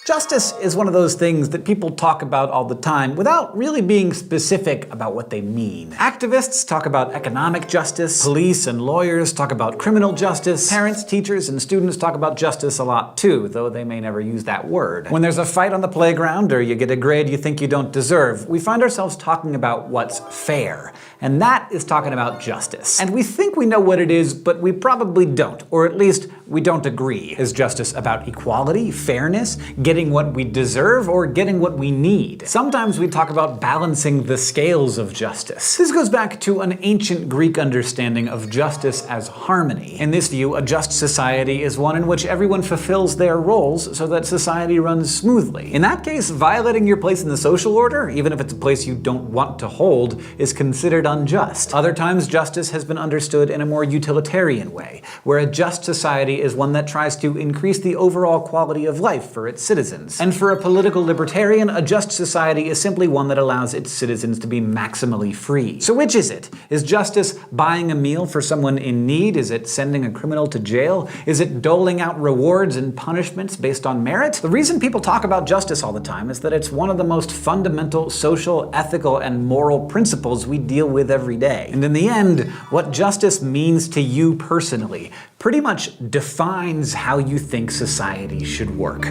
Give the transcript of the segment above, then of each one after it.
Justice is one of those things that people talk about all the time without really being specific about what they mean. Activists talk about economic justice, police and lawyers talk about criminal justice, parents, teachers, and students talk about justice a lot too, though they may never use that word. When there's a fight on the playground or you get a grade you think you don't deserve, we find ourselves talking about what's fair. And that is talking about justice. And we think we know what it is, but we probably don't, or at least we don't agree. Is justice about equality, fairness, getting what we deserve, or getting what we need? Sometimes we talk about balancing the scales of justice. This goes back to an ancient Greek understanding of justice as harmony. In this view, a just society is one in which everyone fulfills their roles so that society runs smoothly. In that case, violating your place in the social order, even if it's a place you don't want to hold, is considered unjust. Other times, justice has been understood in a more utilitarian way, where a just society is one that tries to increase the overall quality of life for its citizens. And for a political libertarian, a just society is simply one that allows its citizens to be maximally free. So which is it? Is justice buying a meal for someone in need? Is it sending a criminal to jail? Is it doling out rewards and punishments based on merit? The reason people talk about justice all the time is that it's one of the most fundamental social, ethical, and moral principles we deal with every day. And in the end, what justice means to you personally pretty much defines how you think society should work.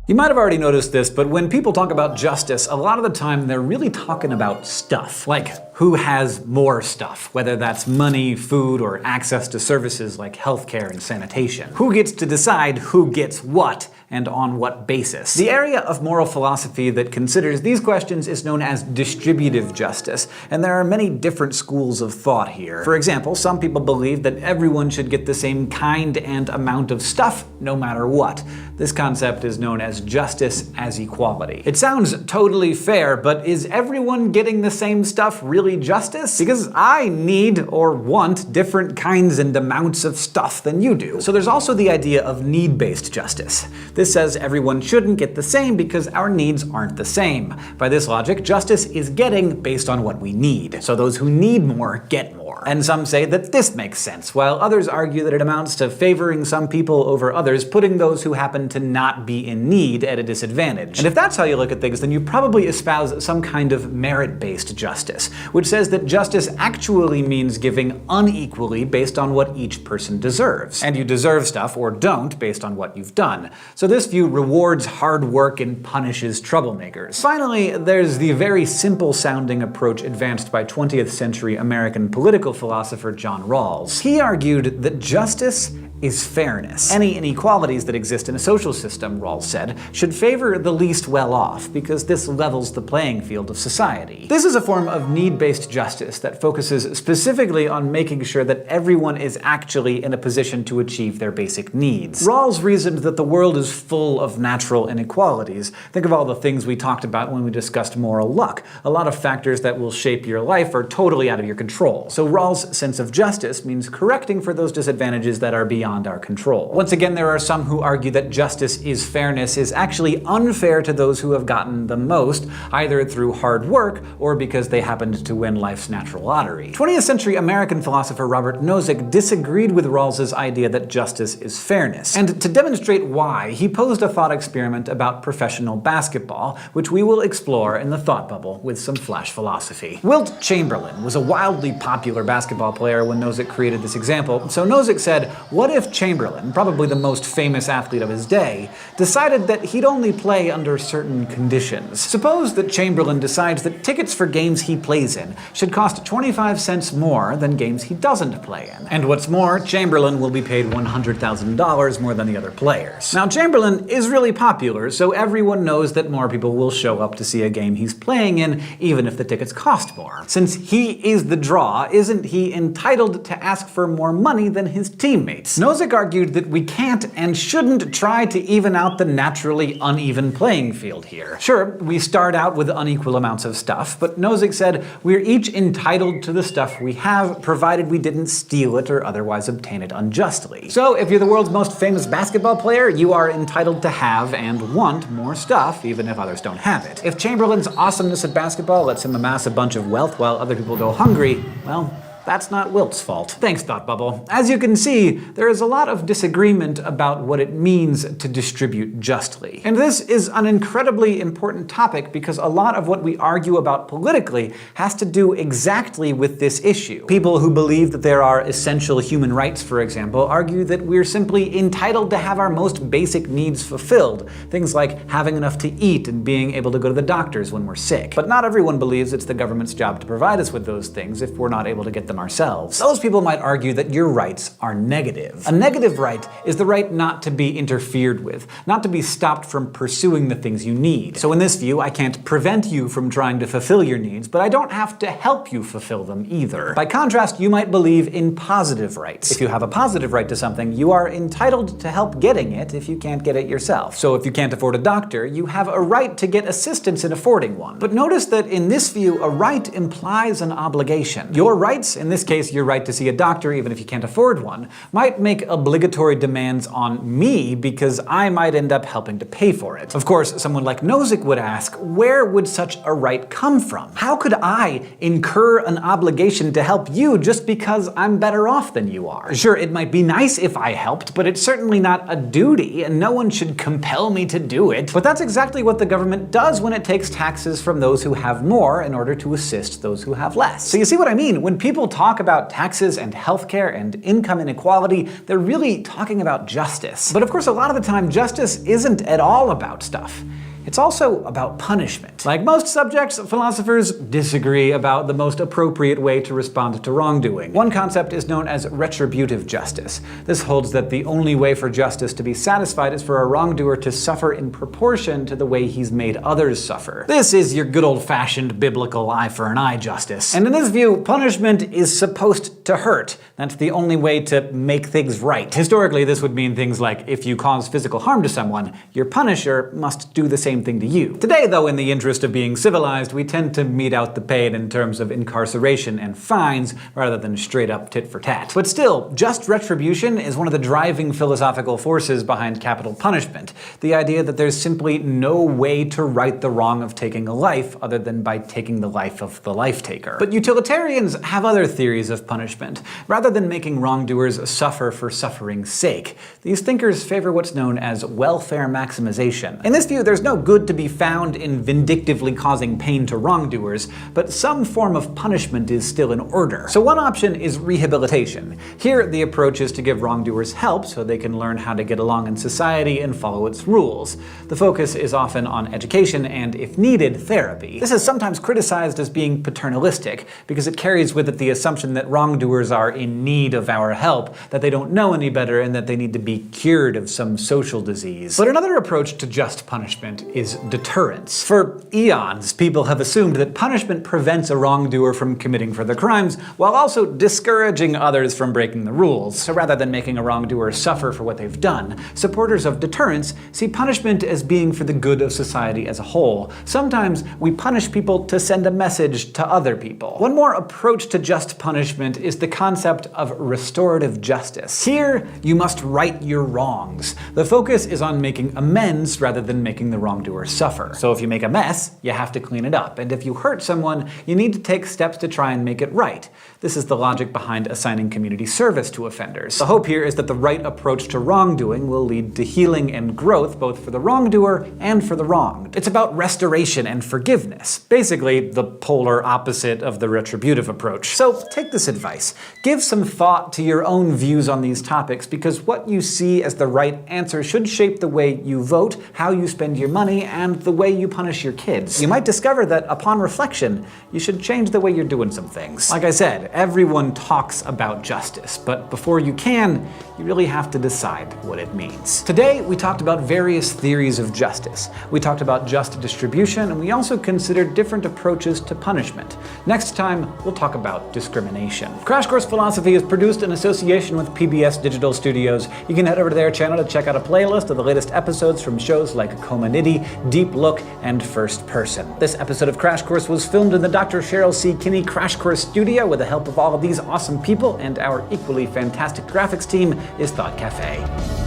You might have already noticed this, but when people talk about justice, a lot of the time they're really talking about stuff. Like, who has more stuff, whether that's money, food, or access to services like healthcare and sanitation. Who gets to decide who gets what, and on what basis? The area of moral philosophy that considers these questions is known as distributive justice, and there are many different schools of thought here. For example, some people believe that everyone should get the same kind and amount of stuff, no matter what. This concept is known as justice as equality. It sounds totally fair, but is everyone getting the same stuff really justice? Because I need or want different kinds and amounts of stuff than you do. So there's also the idea of need-based justice. This says everyone shouldn't get the same because our needs aren't the same. By this logic, justice is getting based on what we need. So those who need more get more. And some say that this makes sense, while others argue that it amounts to favoring some people over others, putting those who happen to not be in need at a disadvantage. And if that's how you look at things, then you probably espouse some kind of merit-based justice, which says that justice actually means giving unequally based on what each person deserves. And you deserve stuff, or don't, based on what you've done. So this view rewards hard work and punishes troublemakers. Finally, there's the very simple-sounding approach advanced by 20th century American political philosopher John Rawls. He argued that justice is fairness. Any inequalities that exist in a social system, Rawls said, should favor the least well-off, because this levels the playing field of society. This is a form of need-based justice that focuses specifically on making sure that everyone is actually in a position to achieve their basic needs. Rawls reasoned that the world is full of natural inequalities. Think of all the things we talked about when we discussed moral luck. A lot of factors that will shape your life are totally out of your control. So Rawls' sense of justice means correcting for those disadvantages that are beyond our control. Once again, there are some who argue that justice is fairness is actually unfair to those who have gotten the most, either through hard work or because they happened to win life's natural lottery. 20th century American philosopher Robert Nozick disagreed with Rawls' idea that justice is fairness. And to demonstrate why, he posed a thought experiment about professional basketball, which we will explore in the Thought Bubble with some flash philosophy. Wilt Chamberlain was a wildly popular basketball player when Nozick created this example, so Nozick said, what if Chamberlain, probably the most famous athlete of his day, decided that he'd only play under certain conditions? Suppose that Chamberlain decides that tickets for games he plays in should cost 25 cents more than games he doesn't play in. And what's more, Chamberlain will be paid $100,000 more than the other players. Now, Chamberlain is really popular, so everyone knows that more people will show up to see a game he's playing in, even if the tickets cost more. Since he is the draw, isn't he entitled to ask for more money than his teammates? Nozick argued that we can't and shouldn't try to even out the naturally uneven playing field here. Sure, we start out with unequal amounts of stuff, but Nozick said we're each entitled to the stuff we have, provided we didn't steal it or otherwise obtain it unjustly. So if you're the world's most famous basketball player, you are entitled to have and want more stuff, even if others don't have it. If Chamberlain's awesomeness at basketball lets him amass a bunch of wealth while other people go hungry, well, that's not Wilt's fault. Thanks, Thought Bubble. As you can see, there is a lot of disagreement about what it means to distribute justly. And this is an incredibly important topic because a lot of what we argue about politically has to do exactly with this issue. People who believe that there are essential human rights, for example, argue that we're simply entitled to have our most basic needs fulfilled. Things like having enough to eat and being able to go to the doctors when we're sick. But not everyone believes it's the government's job to provide us with those things if we're not able to get them ourselves. Those people might argue that your rights are negative. A negative right is the right not to be interfered with, not to be stopped from pursuing the things you need. So in this view, I can't prevent you from trying to fulfill your needs, but I don't have to help you fulfill them either. By contrast, you might believe in positive rights. If you have a positive right to something, you are entitled to help getting it if you can't get it yourself. So if you can't afford a doctor, you have a right to get assistance in affording one. But notice that in this view, a right implies an obligation. Your rights, in this case your right to see a doctor even if you can't afford one, might make obligatory demands on me because I might end up helping to pay for it. Of course, someone like Nozick would ask, where would such a right come from? How could I incur an obligation to help you just because I'm better off than you are? Sure, it might be nice if I helped, but it's certainly not a duty, and no one should compel me to do it. But that's exactly what the government does when it takes taxes from those who have more in order to assist those who have less. So you see what I mean? When people talk about taxes and healthcare and income inequality, they're really talking about justice. But of course, a lot of the time, justice isn't at all about stuff. It's also about punishment. Like most subjects, philosophers disagree about the most appropriate way to respond to wrongdoing. One concept is known as retributive justice. This holds that the only way for justice to be satisfied is for a wrongdoer to suffer in proportion to the way he's made others suffer. This is your good old-fashioned biblical eye for an eye justice. And in this view, punishment is supposed to hurt. That's the only way to make things right. Historically, this would mean things like if you cause physical harm to someone, your punisher must do the same thing to you. Today, though, in the interest of being civilized, we tend to mete out the pain in terms of incarceration and fines rather than straight up tit for tat. But still, just retribution is one of the driving philosophical forces behind capital punishment. The idea that there's simply no way to right the wrong of taking a life other than by taking the life of the life taker. But utilitarians have other theories of punishment. Rather than making wrongdoers suffer for suffering's sake, these thinkers favor what's known as welfare maximization. In this view, there's no good to be found in vindictively causing pain to wrongdoers, but some form of punishment is still in order. So one option is rehabilitation. Here, the approach is to give wrongdoers help so they can learn how to get along in society and follow its rules. The focus is often on education and, if needed, therapy. This is sometimes criticized as being paternalistic, because it carries with it the assumption that wrongdoers are in need of our help, that they don't know any better, and that they need to be cured of some social disease. But another approach to just punishment is deterrence. For eons, people have assumed that punishment prevents a wrongdoer from committing further crimes, while also discouraging others from breaking the rules. So rather than making a wrongdoer suffer for what they've done, supporters of deterrence see punishment as being for the good of society as a whole. Sometimes we punish people to send a message to other people. One more approach to just punishment is the concept of restorative justice. Here, you must right your wrongs. The focus is on making amends rather than making the wrongdoer suffer. So if you make a mess, you have to clean it up. And if you hurt someone, you need to take steps to try and make it right. This is the logic behind assigning community service to offenders. The hope here is that the right approach to wrongdoing will lead to healing and growth both for the wrongdoer and for the wronged. It's about restoration and forgiveness. Basically, the polar opposite of the retributive approach. So take this advice. Give some thought to your own views on these topics, because what you see as the right answer should shape the way you vote, how you spend your money, money and the way you punish your kids. You might discover that upon reflection, you should change the way you're doing some things. Like I said, everyone talks about justice, but before you can, you really have to decide what it means. Today, we talked about various theories of justice. We talked about just distribution, and we also considered different approaches to punishment. Next time, we'll talk about discrimination. Crash Course Philosophy is produced in association with PBS Digital Studios. You can head over to their channel to check out a playlist of the latest episodes from shows like Komanidi, Deep Look, and First Person. This episode of Crash Course was filmed in the Dr. Cheryl C. Kinney Crash Course studio with the help of all of these awesome people, and our equally fantastic graphics team is Thought Cafe.